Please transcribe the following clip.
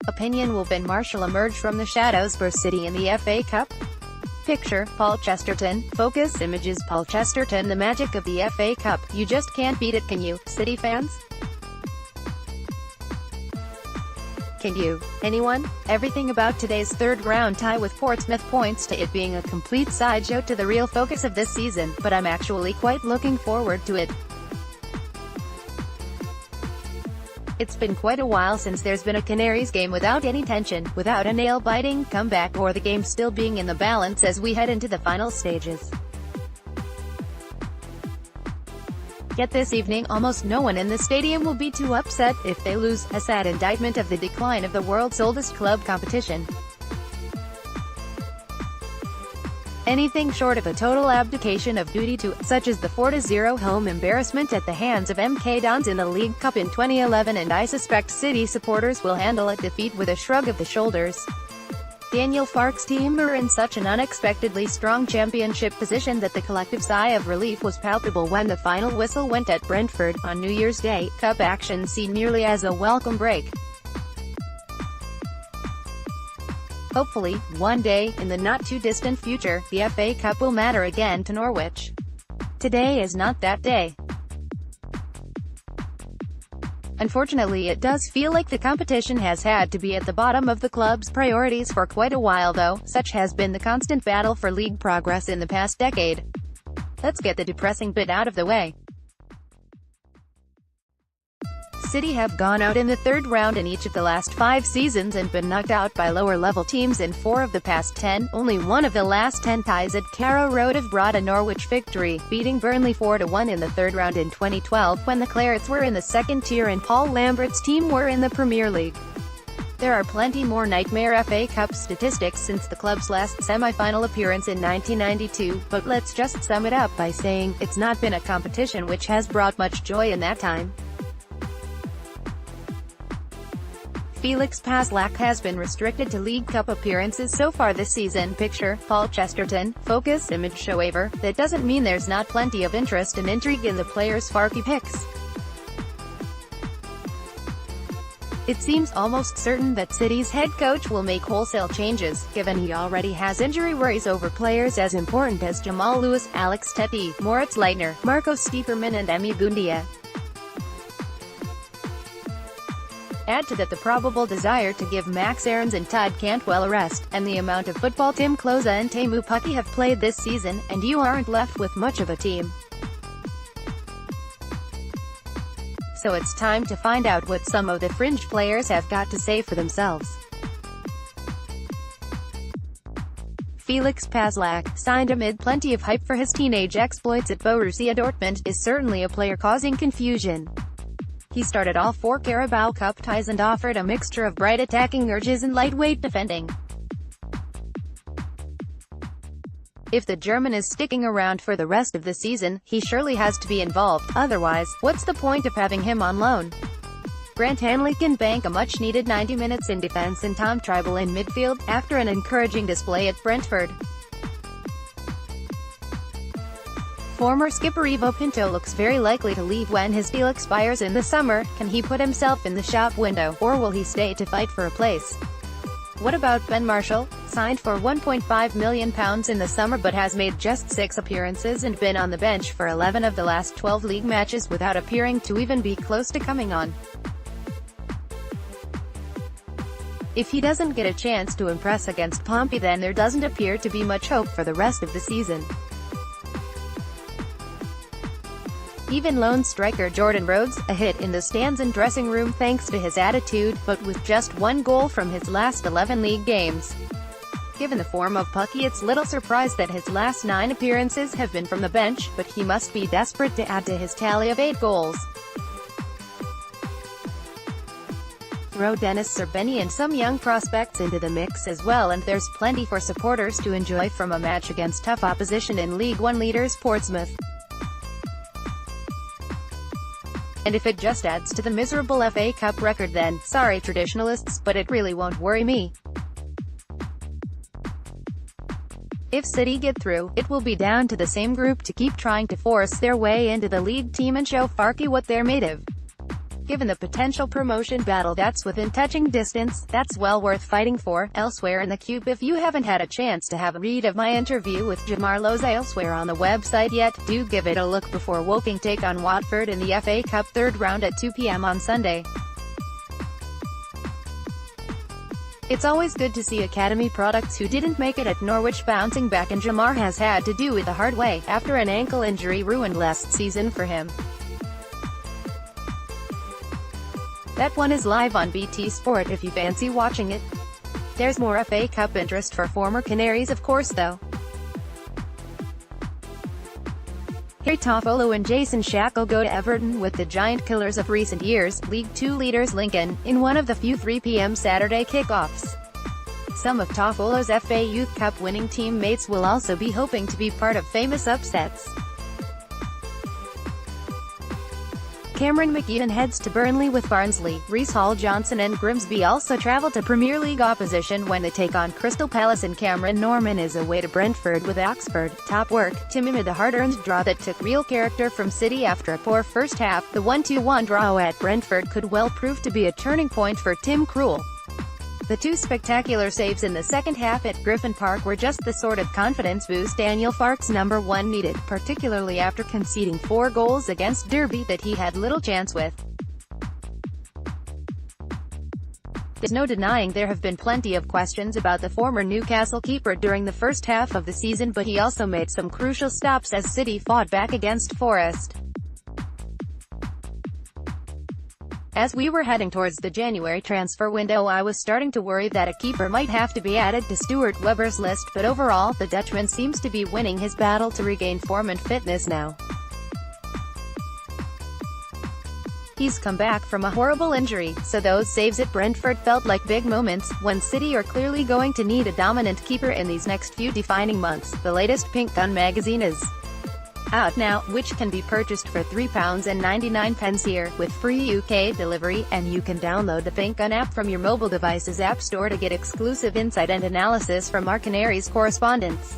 Opinion: will Ben Marshall emerge from the shadows for City in the FA Cup? Picture, Paul Chesterton. Focus, Images Paul Chesterton. The magic of the FA Cup. You just can't beat it, can you, City fans? Can you? Anyone? Everything about today's third-round tie with Portsmouth points to it being a complete sideshow to the real focus of this season, but I'm actually quite looking forward to it. It's been quite a while since there's been a Canaries game without any tension, without a nail-biting comeback, or the game still being in the balance as we head into the final stages. Yet this evening, almost no one in the stadium will be too upset if they lose, a sad indictment of the decline of the world's oldest club competition. Anything short of a total abdication of duty to, such as the 4-0 home embarrassment at the hands of MK Dons in the League Cup in 2011, and I suspect City supporters will handle a defeat with a shrug of the shoulders. Daniel Farke's team were in such an unexpectedly strong championship position that the collective sigh of relief was palpable when the final whistle went at Brentford on New Year's Day. Cup action seen merely as a welcome break. Hopefully, one day, in the not-too-distant future, the FA Cup will matter again to Norwich. Today is not that day. Unfortunately, it does feel like the competition has had to be at the bottom of the club's priorities for quite a while though, such has been the constant battle for league progress in the past decade. Let's get the depressing bit out of the way. City have gone out in the third round in each of the last 5 seasons and been knocked out by lower-level teams in 4 of the past 10. Only one of the last 10 ties at Carrow Road have brought a Norwich victory, beating Burnley 4-1 in the third round in 2012 when the Clarets were in the second tier and Paul Lambert's team were in the Premier League. There are plenty more nightmare FA Cup statistics since the club's last semi-final appearance in 1992, but let's just sum it up by saying, it's not been a competition which has brought much joy in that time. Felix Passlack has been restricted to League Cup appearances so far this season. Picture, Paul Chesterton. Focus, Image. However, that doesn't mean there's not plenty of interest and intrigue in the players Farke picks. It seems almost certain that City's head coach will make wholesale changes, given he already has injury worries over players as important as Jamal Lewis, Alex Tettey, Moritz Leitner, Marco Stiepermann and Emi Buendia. Add to that the probable desire to give Max Aarons and Todd Cantwell a rest, and the amount of football Tim Klose and Teemu Pukki have played this season, and you aren't left with much of a team. So it's time to find out what some of the fringe players have got to say for themselves. Felix Passlack, signed amid plenty of hype for his teenage exploits at Borussia Dortmund, is certainly a player causing confusion. He started all 4 Carabao Cup ties and offered a mixture of bright attacking urges and lightweight defending. If the German is sticking around for the rest of the season, he surely has to be involved, otherwise, what's the point of having him on loan? Grant Hanley can bank a much-needed 90 minutes in defense and Tom Tribal in midfield, after an encouraging display at Brentford. Former skipper Ivo Pinto looks very likely to leave when his deal expires in the summer. Can he put himself in the shop window, or will he stay to fight for a place? What about Ben Marshall? Signed for £1.5 million in the summer but has made just 6 appearances and been on the bench for 11 of the last 12 league matches without appearing to even be close to coming on. If he doesn't get a chance to impress against Pompey, then there doesn't appear to be much hope for the rest of the season. Even lone striker Jordan Rhodes, a hit in the stands and dressing room thanks to his attitude, but with just 1 goal from his last 11 league games. Given the form of Pukki, it's little surprise that his last 9 appearances have been from the bench, but he must be desperate to add to his tally of 8 goals. Throw Dennis Serbeni and some young prospects into the mix as well, and there's plenty for supporters to enjoy from a match against tough opposition in League One leaders Portsmouth. And if it just adds to the miserable FA Cup record, then, sorry traditionalists, but it really won't worry me. If City get through, it will be down to the same group to keep trying to force their way into the league team and show Farke what they're made of. Given the potential promotion battle that's within touching distance, that's well worth fighting for. Elsewhere in the Cube, if you haven't had a chance to have a read of my interview with Jamar Lowe's elsewhere on the website yet, do give it a look before Woking take on Watford in the FA Cup third round at 2 p.m. on Sunday. It's always good to see academy products who didn't make it at Norwich bouncing back, and Jamar has had to do it the hard way, after an ankle injury ruined last season for him. That one is live on BT Sport if you fancy watching it. There's more FA Cup interest for former Canaries of course though. Harry Toffolo and Jason Shackle go to Everton with the giant killers of recent years, League Two leaders Lincoln, in one of the few 3 p.m. Saturday kickoffs. Some of Toffolo's FA Youth Cup winning teammates will also be hoping to be part of famous upsets. Cameron McEwen heads to Burnley with Barnsley. Reece Hall-Johnson and Grimsby also travel to Premier League opposition when they take on Crystal Palace, and Cameron Norman is away to Brentford with Oxford. Top work, Tim amid the hard-earned draw that took real character from City after a poor first half. The 1-1 draw at Brentford could well prove to be a turning point for Tim Krul. The two spectacular saves in the second half at Griffin Park were just the sort of confidence boost Daniel Farke's number 1 needed, particularly after conceding 4 goals against Derby that he had little chance with. There's no denying there have been plenty of questions about the former Newcastle keeper during the first half of the season, but he also made some crucial stops as City fought back against Forest. As we were heading towards the January transfer window, I was starting to worry that a keeper might have to be added to Stuart Webber's list, but overall, the Dutchman seems to be winning his battle to regain form and fitness now. He's come back from a horrible injury, so those saves at Brentford felt like big moments, when City are clearly going to need a dominant keeper in these next few defining months. The latest Pink Gun magazine is out now, which can be purchased for £3.99 here, with free UK delivery, and you can download the Pink Gun app from your mobile device's app store to get exclusive insight and analysis from our Canaries correspondents.